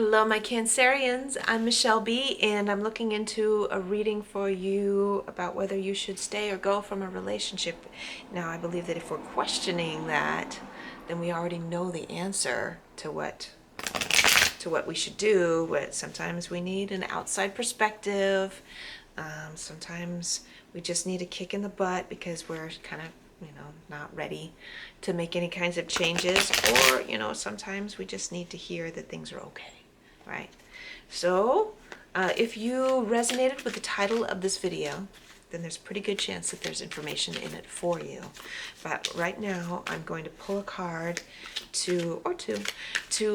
Hello, my Cancerians. I'm Michele B, and I'm looking into a reading for you about whether you should stay or go from a relationship. Now, I believe that if we're questioning that, then we already know the answer to what we should do. But sometimes we need an outside perspective. Sometimes we just need a kick in the butt because we're kind of not ready to make any kinds of changes, or sometimes we just need to hear that things are okay, right? So if you resonated with the title of this video, then there's a pretty good chance that there's information in it for you. But right now I'm going to pull a card to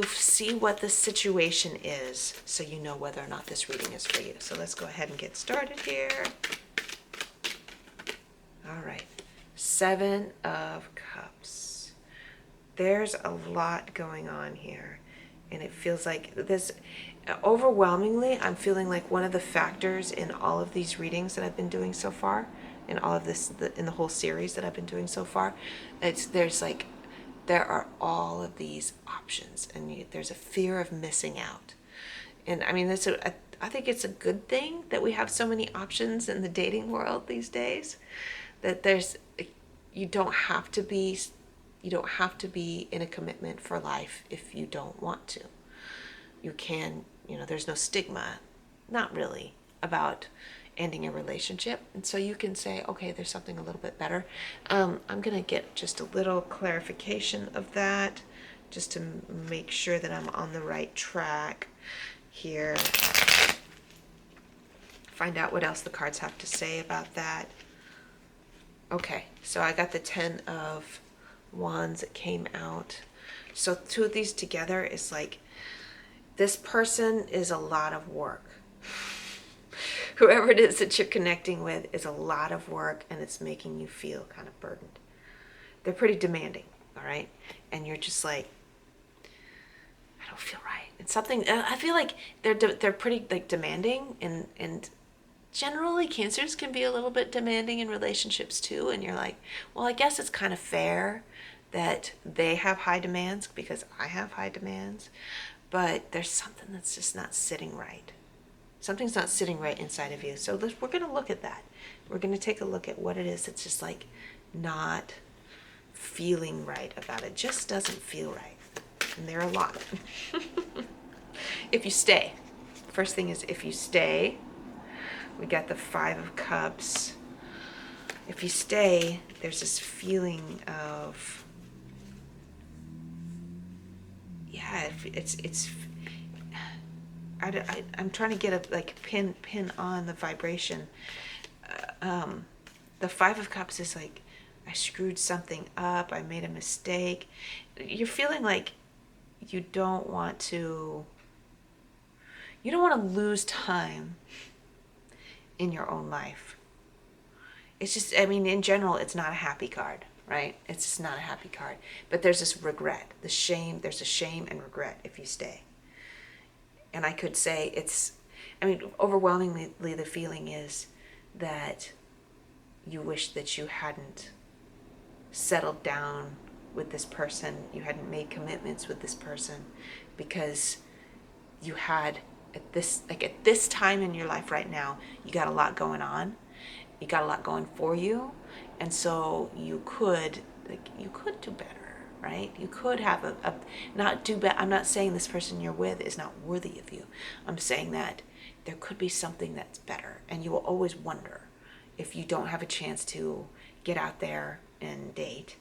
see what the situation is, so you know whether or not this reading is for you. So let's go ahead and get started here. All right. Seven of Cups. There's a lot going on here, and it feels like this overwhelmingly. I'm feeling like one of the factors in all of these readings that I've been doing so far, in all of this, in the whole series that I've been doing so far, there are all of these options, and there's a fear of missing out. And I mean, I think it's a good thing that we have so many options in the dating world these days, that you don't have to be in a commitment for life if you don't want to. You can, there's no stigma, not really, about ending a relationship. And so you can say, okay, there's something a little bit better. I'm going to get just a little clarification of that, just to make sure that I'm on the right track here. Find out what else the cards have to say about that. Okay, so I got the 10 of Wands that came out. So two of these together is like, this person is a lot of work. Whoever it is that you're connecting with is a lot of work, and it's making you feel kind of burdened. They're pretty demanding, all right? And you're just like, I don't feel right. It's something, I feel like they're pretty like demanding, and generally Cancers can be a little bit demanding in relationships too. And you're like, well, I guess it's kind of fair that they have high demands because I have high demands, but there's something that's just not sitting right. Something's not sitting right inside of you. So we're going to look at that. We're going to take a look at what it is that's just like not feeling right about it. Just doesn't feel right. And there are a lot. If you stay, first thing is, if you stay, we got the 5 of Cups. If you stay, there's this feeling of, yeah, I'm trying to get a pin on the vibration. The 5 of Cups is like, I screwed something up. I made a mistake. You're feeling like you don't want to lose time in your own life. It's just, I mean, in general, it's not a happy card, right? It's just not a happy card. But there's this regret, there's a shame and regret if you stay. And I could say overwhelmingly the feeling is that you wish that you hadn't settled down with this person, you hadn't made commitments with this person, because you had, at this time in your life right now, you got a lot going on, you got a lot going for you, and so you could do better, right? You could have not do better. I'm not saying this person you're with is not worthy of you. I'm saying that there could be something that's better, and you will always wonder if you don't have a chance to get out there and date.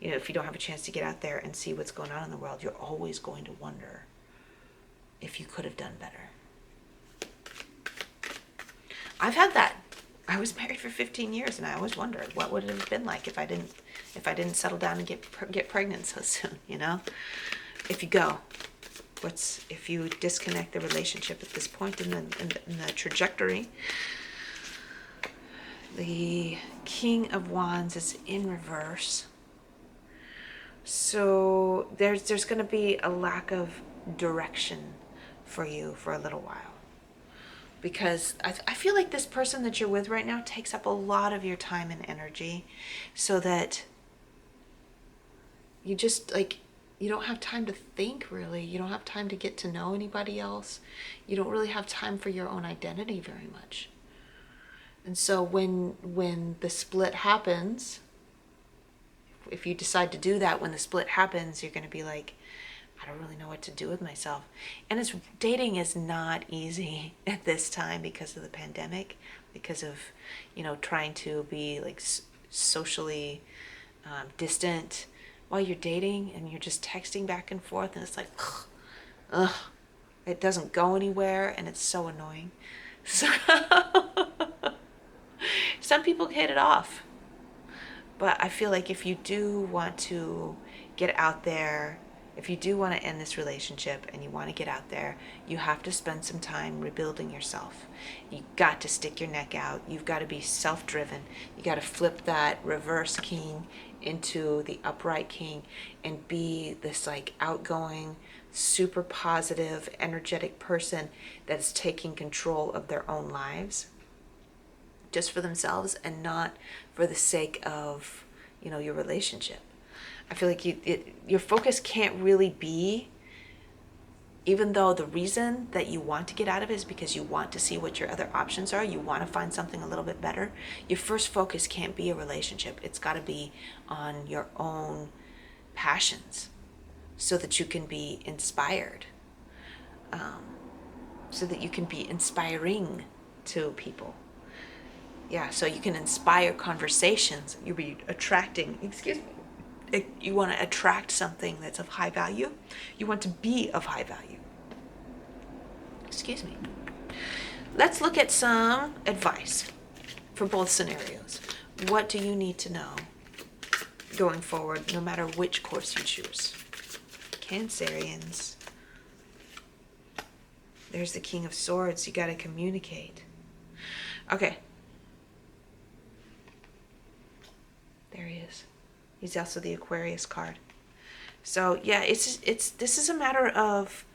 If you don't have a chance to get out there and see what's going on in the world, you're always going to wonder if you could have done better. I've had that. I was married for 15 years, and I always wondered what would it have been like if I didn't settle down and get pregnant so soon. If you go, if you disconnect the relationship at this point in the trajectory. The King of Wands is in reverse. So there's going to be a lack of direction for you for a little while, because I feel like this person that you're with right now takes up a lot of your time and energy, so that you just like, you don't have time to think, really. You don't have time to get to know anybody else. You don't really have time for your own identity very much. And so when the split happens, if you decide to do that, when the split happens, you're going to be like, I don't really know what to do with myself. And dating is not easy at this time because of the pandemic, because of, trying to be like socially distant while you're dating, and you're just texting back and forth, and it's like, ugh, it doesn't go anywhere, and it's so annoying. So some people hit it off. But I feel like if you do want to get out there, if you do want to end this relationship and you want to get out there, you have to spend some time rebuilding yourself. You got to stick your neck out. You've got to be self-driven. You got to flip that reverse king into the upright king and be this like outgoing, super positive, energetic person that's taking control of their own lives, just for themselves and not for the sake of, your relationship. I feel like your focus can't really be, even though the reason that you want to get out of it is because you want to see what your other options are, you want to find something a little bit better, your first focus can't be a relationship. It's got to be on your own passions so that you can be inspired, so that you can be inspiring to people. Yeah, so you can inspire conversations. You'll be attracting, you want to attract something that's of high value. You want to be of high value. Excuse me. Let's look at some advice for both scenarios. What do you need to know going forward, no matter which course you choose? Cancerians. There's the King of Swords. You got to communicate. Okay. There he is. He's also the Aquarius card. So yeah, this is a matter of,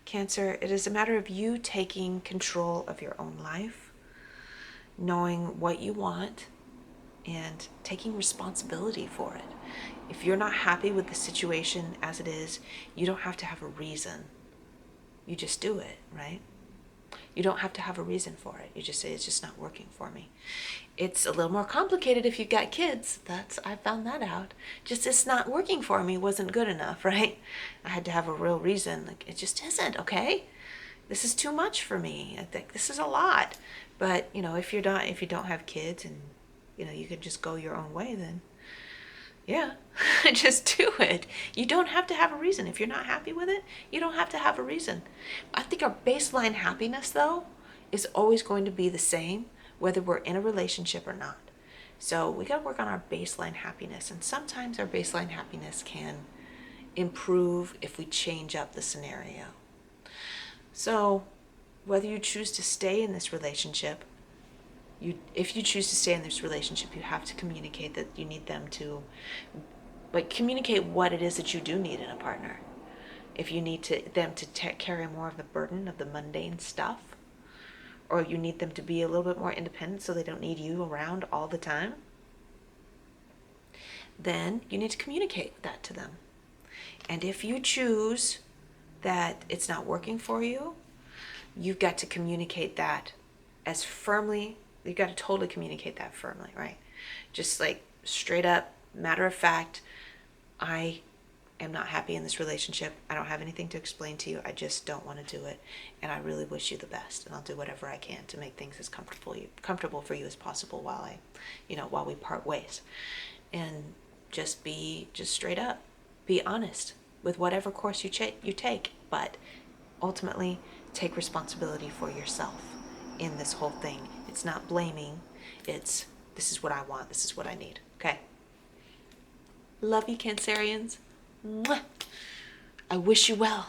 Cancer, it is a matter of you taking control of your own life, knowing what you want, and taking responsibility for it. If you're not happy with the situation as it is, you don't have to have a reason. You just do it, right? You don't have to have a reason for it. You just say, it's just not working for me. It's a little more complicated if you've got kids. I found that out. Just, it's not working for me wasn't good enough, right? I had to have a real reason. Like, it just isn't, okay? This is too much for me. I think this is a lot. But, if you don't have kids and, you can just go your own way, then yeah, just do it. You don't have to have a reason. If you're not happy with it, you don't have to have a reason. I think our baseline happiness, though, is always going to be the same, whether we're in a relationship or not. So we got to work on our baseline happiness. And sometimes our baseline happiness can improve if we change up the scenario. So whether you choose to stay in this relationship, if you choose to stay in this relationship, you have to communicate that you need them to, communicate what it is that you do need in a partner. If you need them to carry more of the burden of the mundane stuff, or you need them to be a little bit more independent so they don't need you around all the time, then you need to communicate that to them. And if you choose that it's not working for you, you've got to communicate that as firmly. You've got to totally communicate that firmly, right? Just like straight up, matter of fact, I am not happy in this relationship. I don't have anything to explain to you. I just don't want to do it. And I really wish you the best. And I'll do whatever I can to make things as comfortable for you as possible while we part ways. And just straight up. Be honest with whatever course you take. But ultimately, take responsibility for yourself in this whole thing. It's not blaming. It's, this is what I want. This is what I need. Okay? Love you, Cancerians. Mwah. I wish you well.